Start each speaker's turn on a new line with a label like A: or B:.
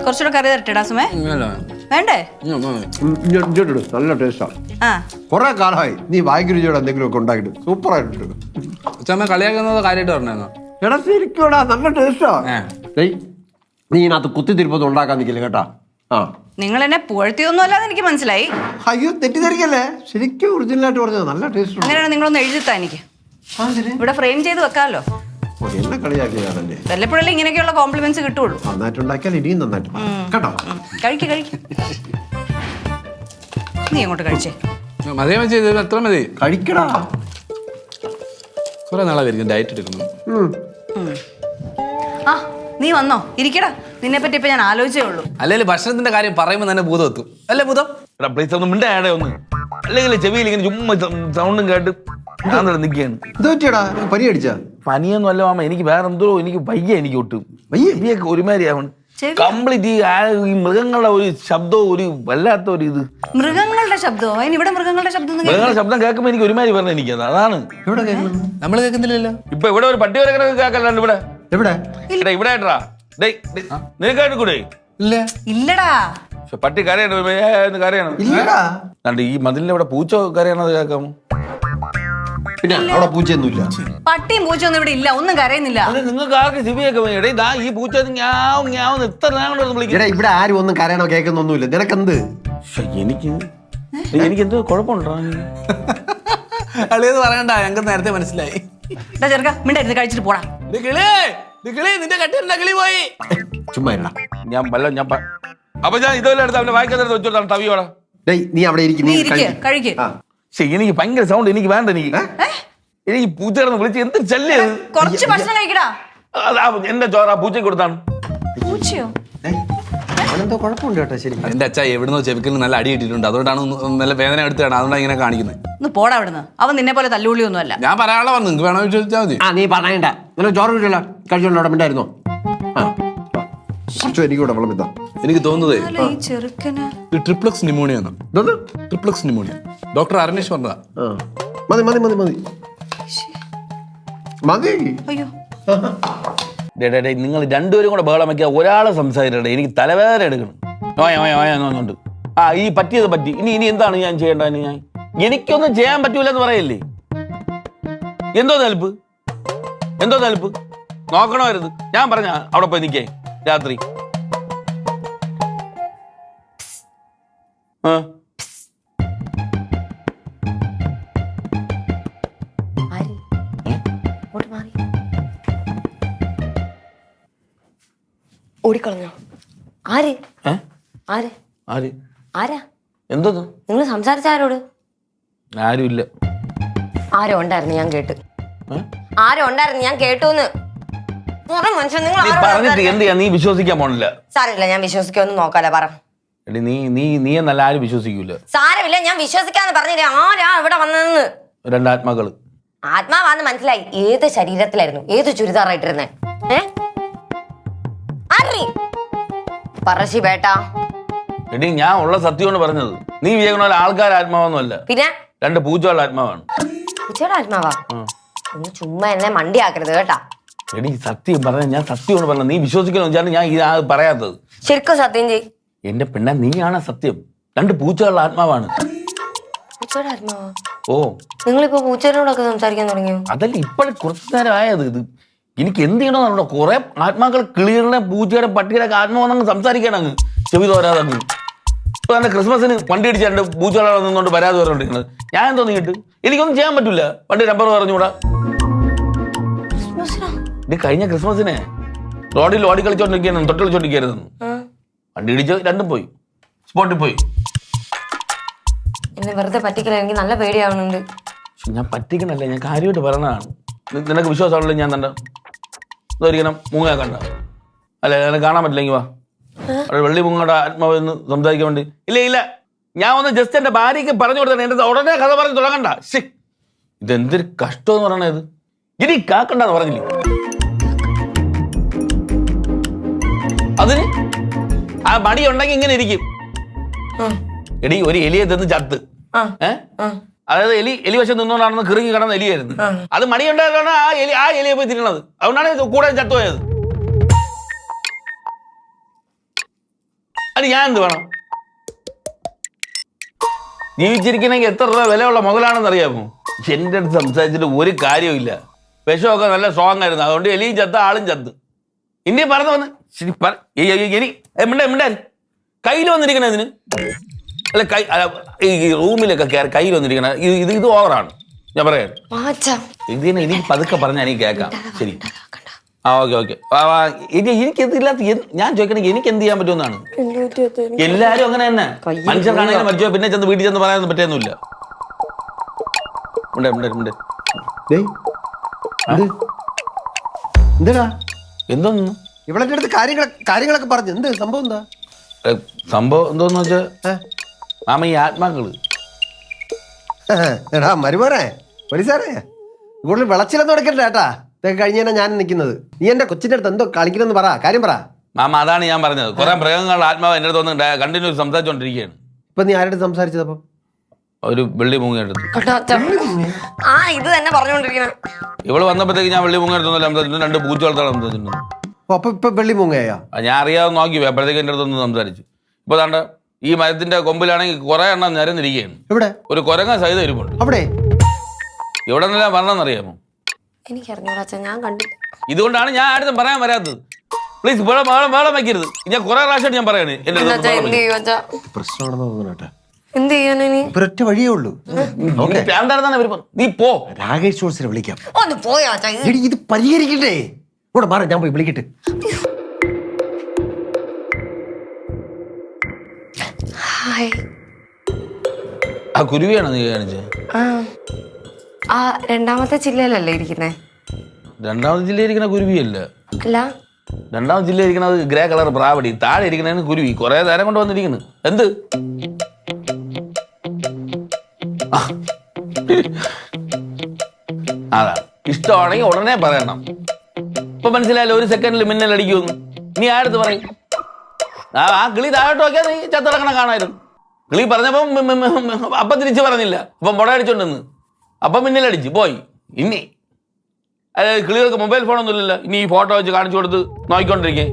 A: കുറച്ചുകൂടെ കറി തരട്ടെടാ സുമേ. വേണ്ടേ?
B: നല്ല ടേസ്റ്റാ. കൊറേ കാലമായി നീ വായിക്ക് രുചിയോടെ എന്തെങ്കിലും ഒക്കെ ഉണ്ടാക്കിട്ട് സൂപ്പർ ആയിട്ടുണ്ട്.
C: കളിയാക്കുന്നത് കാര്യമായിട്ട് പറഞ്ഞോ?
B: എടാ ശരിക്കൂടാ, നല്ല ടേസ്റ്റാ. നീ ഇതിനകത്ത് കുത്തിത്തിരിപ്പൊന്നും ഉണ്ടാക്കാൻ നിൽക്കില്ല കേട്ടാ.
A: നിങ്ങൾ എന്നെ പുഴത്തിയൊന്നും അല്ലാതെ എനിക്ക് മനസ്സിലായി.
B: അയ്യോ തെറ്റിദ്ധരിക്കല്ലേ, ശരിക്കും ഒറിജിനലായിട്ട് പറഞ്ഞത് നല്ല ടേസ്റ്റ്.
A: അങ്ങനെയാണ് നിങ്ങളൊന്ന് എഴുതിത്താ എനിക്ക് ഇവിടെ ഫ്രെയിം ചെയ്ത് വെക്കാമല്ലോ.
B: എന്നെ കളിയാക്കിയതാണല്ലേ.
A: വല്ലപ്പോഴല്ലേ ഇങ്ങനെയൊക്കെയുള്ള കോംപ്ലിമെന്റ്സ് കിട്ടുള്ളൂ.
B: നന്നായിട്ടുണ്ടാക്കിയാൽ ഇനിയും നന്നായിട്ട് കേട്ടോ.
A: കഴിക്ക് നീ അങ്ങോട്ട് കഴിച്ചേ.
C: മതി മതി, എത്ര മതി?
B: കഴിക്കടാ.
C: കുറെ നാളായിരിക്കും ഡയറ്റ് എടുക്കുന്നു.
A: ആ നീ വന്നോ, ഇരിക്കടാ. നിന്നെ പറ്റി ഇപ്പൊ ഞാൻ ആലോചിച്ചേ ഉള്ളൂ.
C: അല്ലെങ്കിൽ ഭക്ഷണത്തിന്റെ കാര്യം പറയുമ്പോൾ തന്നെ ഭൂതം എത്തും അല്ലേ? ഭൂതം
D: പ്ലീസ് ഒന്ന് മിണ്ടാടെ ഒന്ന്, അല്ലെങ്കിൽ ചെവിയിൽ ഇങ്ങനെ ചുമ്മാ സൗണ്ടും കേട്ട് ഞാൻ നിൽക്കുകയാണ്.
B: പനി അടിച്ചാ?
D: പനിയൊന്നും അല്ല മാമ, എനിക്ക് വേറെ എന്തോ എനിക്ക് വയ്യ, എനിക്ക് ഒട്ടും വയ്യൊക്കെ ഒരുമാതിരി ആവണം കംപ്ലീറ്റ്. ഈ മൃഗങ്ങളുടെ ഒരു ശബ്ദവും ഒരു വല്ലാത്ത ഒരു ഇത്.
A: മൃഗങ്ങളുടെ ശബ്ദമോ? ഇവിടെ മൃഗങ്ങളുടെ
D: ശബ്ദം കേൾക്കുമ്പോ എനിക്ക് ഒരുമാതിരി പറഞ്ഞ എനിക്ക് അതാണ്.
B: ഇവിടെ കേൾക്കണം,
C: നമ്മൾ കേൾക്കുന്നില്ലല്ലോ.
D: ഇപ്പൊ ഇവിടെ ഒരു പട്ടി വരെ കേൾക്കല്ലാണ്ട് ഇവിടെ
B: എവിടെ
D: ഇവിടെ ആയിട്ടാ നിനക്കായിട്ട് കൂടെ
C: ഇല്ല.
A: ഇല്ലടാ.
D: പട്ടി കരയണം. ഈ മതിലിന്റെ ഇവിടെ പൂച്ച കരയണത് കേൾക്കാമോ?
B: പിന്നെ അവിടെ പൂച്ചയൊന്നുമില്ല.
A: പട്ടിയും പൂച്ചയൊന്നും ഇവിടെ ഇല്ല, ഒന്നും കരയുന്നില്ല.
D: നിങ്ങൾക്ക് ആർക്ക് ചെവിയൊക്കെ ഇതാ ഈ പൂച്ച
B: ഇവിടെ ആരും ഒന്നും കരയണോ കേൾക്കുന്നൊന്നുമില്ല. നിനക്കെന്ത്?
D: എനിക്ക് എന്തോ കുഴപ്പമുണ്ടോ?
C: കളിയെന്ന് പറയണ്ട, ഞങ്ങൾക്ക് നേരത്തെ മനസ്സിലായി.
A: ചെറുക്ക മിണ്ടായിരുന്നു, കഴിച്ചിട്ട് പോടാ.
C: നിന്റെ കട്ടിലിന്റെ കിളി പോയി.
B: ചുമ്മാ
D: അപ്പൊ ഞാൻ ഇതുപോലെ എടുത്ത് അവന്റെ വായിക്കാത്ത വെച്ചോട്ടാണ് തവിയോടാ.
B: നീ അവിടെ
A: കഴിക്ക്.
D: എനിക്ക് ഭയങ്കര സൗണ്ട്, എനിക്ക് വേണ്ട. എനിക്ക് പൂച്ചകളെ വിളിച്ച് എന്ത് ചല്ലിയത്.
A: കുറച്ച് ഭക്ഷണം കഴിക്കടാ.
D: എന്റെ ചോറ പൂച്ചയ്ക്ക് കൊടുത്താണ്.
A: പൂച്ചയോ?
B: എന്തോ കുഴപ്പമുണ്ട് കേട്ടോ. ശരി,
C: എന്റെ അച്ഛ എവിടുന്നോ ചെവിക്കലിന് നല്ല അടി കിട്ടിയിട്ടുണ്ട്, അതുകൊണ്ടാണ് നല്ല വേദന എടുത്താണ്, അതുകൊണ്ടാണ് ഇങ്ങനെ കാണിക്കുന്നത്.
A: ഒന്ന് പോടാ അവിടുന്ന്. അവൻ നിന്നെ പോലെ തല്ലുള്ളി ഒന്നും അല്ല.
C: ഞാൻ പറയാനുള്ള വന്നു, നിങ്ങൾക്ക് വേണോ ചോദിച്ചാൽ മതി.
B: നീ പറയണ്ട. നിനക്ക് ചോറ് കിട്ടില്ല, കഴിച്ചോണ്ട് അവിടെ ഉണ്ടായിരുന്നോ? എനിക്ക് കൂടെ വെള്ളം.
C: എനിക്ക് തോന്നുന്നതേ
A: triplex
C: pneumonia. Triplex pneumonia doctor Aranesh പറഞ്ഞതാ.
B: മതി മതി മതി മതി മതി.
A: അയ്യോ
D: നിങ്ങൾ രണ്ടുപേരും കൂടെ ബഹളം വയ്ക്കുക, ഒരാളെ സംസാരിക്കട്ടെ. എനിക്ക് തലവേദന എടുക്കണം. ഓയുണ്ട്. ഈ പറ്റിയത് പറ്റി. ഇനി എന്താണ് ഞാൻ ചെയ്യേണ്ടത്? എനിക്കൊന്നും ചെയ്യാൻ പറ്റൂല എന്ന് പറയല്ലേ. എന്തോ നിലപ്പ് നോക്കണമായിരുന്നു. ഞാൻ പറഞ്ഞ അവിടെ പോയി നിൽക്കേ രാത്രി.
E: ഓടിക്കളഞ്ഞോ? ആര് ആര് ആരാ?
D: എന്തോ
E: നിങ്ങൾ സംസാരിച്ച ആരോട്?
D: ആരുമില്ല.
E: ആരോ ഉണ്ടായിരുന്നു, ഞാൻ കേട്ടു. ആരോ ഉണ്ടായിരുന്നു, ഞാൻ കേട്ടൂന്ന്. മനുഷ്യൻ നിങ്ങൾ
D: പറഞ്ഞിട്ട് എന്ത് ചെയ്യാ? നീ വിശ്വസിക്കാൻ പോണില്ല.
E: സാരമില്ല, ഞാൻ വിശ്വസിക്കൊന്നും നോക്കാല. പറ.
D: നീ എന്നല്ല ആരും വിശ്വസിക്കൂല.
E: സാരമില്ല, ഞാൻ വിശ്വസിക്കാന്ന് പറഞ്ഞില്ലേ. ആരാ ഇവിടെ വന്നതെന്ന്?
D: രണ്ടാത്മാക്കള്.
E: ആത്മാവാന്ന് മനസ്സിലായി. ഏത് ശരീരത്തിലായിരുന്നു? ഏത് ചുരിദാറായിട്ടിരുന്നേ? പറശി ബേട്ടാ.
D: എടി ഞാൻ ഉള്ള സത്യമാണ് പറഞ്ഞത്. നീ വിചാരിക്കണ പോലെ ആൾക്കാർ ആത്മാവൊന്നുമല്ല.
E: പിന്നെ
D: രണ്ട് പൂച്ചകളുടെ ആത്മാവാണ്.
E: പൂച്ചയുടെ ആത്മാവാ? ഒന്ന് ചുമ്മാ എന്നെ മണ്ടി ആക്കരുത് കേട്ടാ.
D: എടി സത്യം പറഞ്ഞ, ഞാൻ സത്യമാണ് പറഞ്ഞത്. നീ വിശ്വസിക്കണമെന്ന് വെച്ചാൽ ഞാൻ ഇത് പറയാത്തത്.
E: ശരിക്കും സത്യം ചെയ്.
D: എന്റെ പെണ്ണ, നീയാണ് സത്യം. രണ്ട് പൂച്ചകളുടെ ആത്മാവാണ്.
E: പൂച്ചയുടെ ആത്മാവാ?
D: ഓ,
E: നിങ്ങളിപ്പോ പൂച്ചയോടൊക്കെ സംസാരിക്കാൻ തുടങ്ങിയോ?
D: അതല്ല, ഇപ്പോഴും കുറച്ചു നേരം ആയത്. ഇത് എനിക്ക് എന്ത് ചെയ്യണമെന്ന് കുറെ ആത്മാക്കൾ, കിളികളുടെ പൂച്ചയുടെ പട്ടിയുടെ ഒക്കെ ആത്മാവെന്നങ്ങ് സംസാരിക്കണം. ചെവി തോരാതങ്ങ്. ഇപ്പൊ തന്നെ ക്രിസ്മസിന് വണ്ടി അടിച്ച് രണ്ട് പൂച്ചകളെ നിന്നുകൊണ്ട് വരാതെ പറഞ്ഞോണ്ടിരിക്കുന്നത്. ഞാൻ എന്തോ നീട്ട് എനിക്കൊന്നും ചെയ്യാൻ പറ്റൂല. വണ്ടി നമ്പർ പറഞ്ഞുകൂടാ. ഇത് കഴിഞ്ഞ ക്രിസ്മസിനെ റോഡിൽ ഓടി കളിച്ചോണ്ടിരിക്കുന്നു, തൊട്ട് കളിച്ചോണ്ടിരിക്കുന്നു. വണ്ടി ഇടിച്ച് രണ്ടും പോയി, സ്പോട്ടിൽ പോയി.
E: എന്നെ വെറുതെ പറ്റിക്കല. എനിക്ക് നല്ല പേടിയാവുന്നുണ്ട്.
D: ഞാൻ പറ്റിക്കണല്ലേ, ഞാൻ കാര്യമായിട്ട് പറഞ്ഞതാണ്. നിനക്ക് വിശ്വാസമാണല്ലോ. ഞാൻ തന്നെ ഇതൊരിക്കണം മൂങ്ങ കണ്ട അല്ലെ, നിനക്ക് കാണാൻ പറ്റില്ലെങ്കിൽ വാ. അവിടെ വെള്ളി മൂങ്ങയുടെ ആത്മാവെന്ന് സംസാരിക്കാൻ വേണ്ടി. ഇല്ല, ഞാൻ ഒന്ന് ജസ്റ്റ് എന്റെ ഭാര്യയ്ക്ക് പറഞ്ഞു കൊടുത്തേ. എന്റെ ഉടനെ കഥ പറഞ്ഞ് തുടങ്ങണ്ട. ഇതെന്തൊരു കഷ്ടം എന്ന് പറയണത്. ഇനി കാക്കണ്ടെന്ന് പറഞ്ഞില്ലേ? അതിന് ആ മടി ഉണ്ടെങ്കിൽ ഇങ്ങനെ ഇരിക്കും. എടി ഒരു എലിയെ തിന്ന് ചത്ത്. അതായത് എലി വശം നിന്നുകൊണ്ടാണെന്ന് കിറുങ്ങി കിടന്ന എലിയായിരുന്നു. അത് മടി ഉണ്ടായതാണ് ആ എലിയെ പോയി തിന്നണത്. അതുകൊണ്ടാണ് കൂടെ ചത്തുപോയത്. അത് ഞാൻ എന്ത് വേണം? ജീവിച്ചിരിക്കണമെങ്കിൽ എത്ര രൂപ വിലയുള്ള മുതലാണെന്ന് അറിയാമോ? എൻ്റെ അടുത്ത് സംസാരിച്ചിട്ട് ഒരു കാര്യമില്ല. വിഷമൊക്കെ നല്ല സ്ട്രോങ് ആയിരുന്നു, അതുകൊണ്ട് എലിയും ചത്ത് ആളും ചത്ത്. ഇനി പറഞ്ഞു വന്ന് ശരി മിണ്ടായി കയ്യിൽ വന്നിരിക്കണ ഇതിന് അല്ല ഈ റൂമിലൊക്കെ കയറി കയ്യിൽ വന്നിരിക്കണ ഇത് ഓവറാണ്. ഞാൻ പറയാം ഇതിനെ ഇനി പതുക്കെ പറഞ്ഞാൽ എനിക്ക് കേൾക്കാം. ശരി ആ ഓക്കെ എനിക്കെന്തില്ലാത്ത ഞാൻ ചോദിക്കണെങ്കിൽ എനിക്ക് എന്ത് ചെയ്യാൻ പറ്റുമെന്നാണ്. എല്ലാരും അങ്ങനെ തന്നെ മനുഷ്യർക്കാണെങ്കിലും മരിച്ചോ പിന്നെ ചെന്ന് വീട്ടിൽ ചെന്ന് പറയാനൊന്നും പറ്റുന്നില്ല.
B: എന്താ
D: എന്തോന്നു
B: ഇവിടെ അടുത്ത് കാര്യങ്ങളൊക്കെ പറഞ്ഞു. എന്ത് സംഭവം? എന്താ
D: സംഭവം എന്തോന്ന് വെച്ചാ മാമ ഈ ആത്മാക്കള്
B: എടാ മരുമോനെ പോലീസാറേ കൂടുതൽ വിളച്ചിലൊന്നും എടുക്കണ്ട കേട്ടാ. ഇതൊക്കെ കഴിഞ്ഞാ ഞാൻ നിൽക്കുന്നത്. നീ എന്റെ കൊച്ചിന്റെ അടുത്ത് എന്തോ കളിക്കണമെന്ന് പറ, കാര്യം പറ.
D: മാമ അതാണ് ഞാൻ പറഞ്ഞത്. കുറെ മൃഗങ്ങളുടെ ആത്മാവ് എന്റെ അടുത്ത് വന്ന് കണ്ടിന്യൂസ് സംസാരിച്ചോണ്ടിരിക്കുകയാണ്.
B: ഇപ്പൊ നീ ആരുടെ സംസാരിച്ചതപ്പം?
D: ഒരു വെള്ളി മുങ്ങയെടുത്ത്
E: ഇത് തന്നെ പറഞ്ഞോണ്ടിരിക്കണ.
D: ഇവള് വന്നപ്പോഴത്തേക്ക് ഞാൻ വെള്ളി മുങ്ങയെടുത്തൊന്നുമില്ല സംസാരിച്ചു. 2 പൂച്ച വളർത്താണ് സംസാരിച്ചിട്ടുണ്ട്.
B: അപ്പൊ ഇപ്പൊ വെള്ളി മുങ്ങയാ? ഞാൻ
D: അറിയാതെ നോക്കി അപ്പോഴത്തേക്ക് എന്റെ അടുത്തൊന്ന് സംസാരിച്ചു. ഇപ്പൊ താണ്ട ഈ മരത്തിന്റെ കൊമ്പിലാണെങ്കിൽ കുറെ എണ്ണം നിരന്നിരിക്കുകയാണ്.
B: എവിടെ? ഒരു
D: കുരങ്ങ സഹിതം ഇരിപ്പുണ്ട്.
B: അവിടെ
D: എവിടെ നിന്നെല്ലാം വരണമെന്നറിയാമോ?
E: എനിക്കറിഞ്ഞൂടാ, ഞാൻ കണ്ടില്ല.
D: ഇതുകൊണ്ടാണ് ഞാൻ ആരും പറയാൻ വരാത്തത്. പ്ലീസ് വേളം വയ്ക്കരുത്. ഞാൻ കുറെ പ്രാവശ്യം ഞാൻ പറയാണ്
B: പ്രശ്നമാണെന്ന് തോന്നുന്നു.
E: എന്ത് ചെയ്യാൻ
B: ഒറ്റ വഴിയേ ഉള്ളൂ.
D: നീ പോ.
B: രാകേഷ് ജോൺസിനെ വിളിക്കാം.
E: ഒന്ന് പോയാ
B: ഇത് പരിഹരിക്കണ്ടേ? ഇവിടെ മാറാം, ഞാൻ പോയി വിളിക്കട്ടെ.
D: ആ കുരുവിയാണോ നീ കാണിച്ചത്?
E: ആ രണ്ടാമത്തെ ജില്ലയിലല്ലേ ഇരിക്കുന്നേ?
D: രണ്ടാമത്തെ ജില്ലയിൽ ഇരിക്കുന്ന കുരുവിയല്ല.
E: അല്ല,
D: രണ്ടാമത്തെ ജില്ലയിൽ ഇരിക്കുന്നത് ഗ്രേ കളർ പ്രാവടി. താഴെ ഇരിക്കുന്നതിന് കുരുവി. കുറെ നേരം കൊണ്ട് വന്നിരിക്കുന്നു. എന്ത് അതാ ഇഷ്ടമാണെങ്കിൽ ഉടനെ പറയണം. ഇപ്പൊ മനസ്സിലായല്ലോ, 1 സെക്കൻഡിൽ മിന്നൽ അടിക്കുമെന്ന്. നീ ആടുത്ത് പറയും. ആ കിളി താഴോട്ട് നോക്കിയാൽ നീ ചത്തിടക്കണം കാണായിരുന്നു. കിളി പറഞ്ഞപ്പം അപ്പം തിരിച്ചു പറഞ്ഞില്ല. അപ്പം മുട അടിച്ചോണ്ടെന്ന് അപ്പം മിന്നലടിച്ച് പോയി. ഇനി കിളികൾക്ക് മൊബൈൽ ഫോണൊന്നും ഇല്ലല്ലോ. ഇനി ഈ ഫോട്ടോ വെച്ച് കാണിച്ചു കൊടുത്ത് നോക്കിക്കൊണ്ടിരിക്കേ.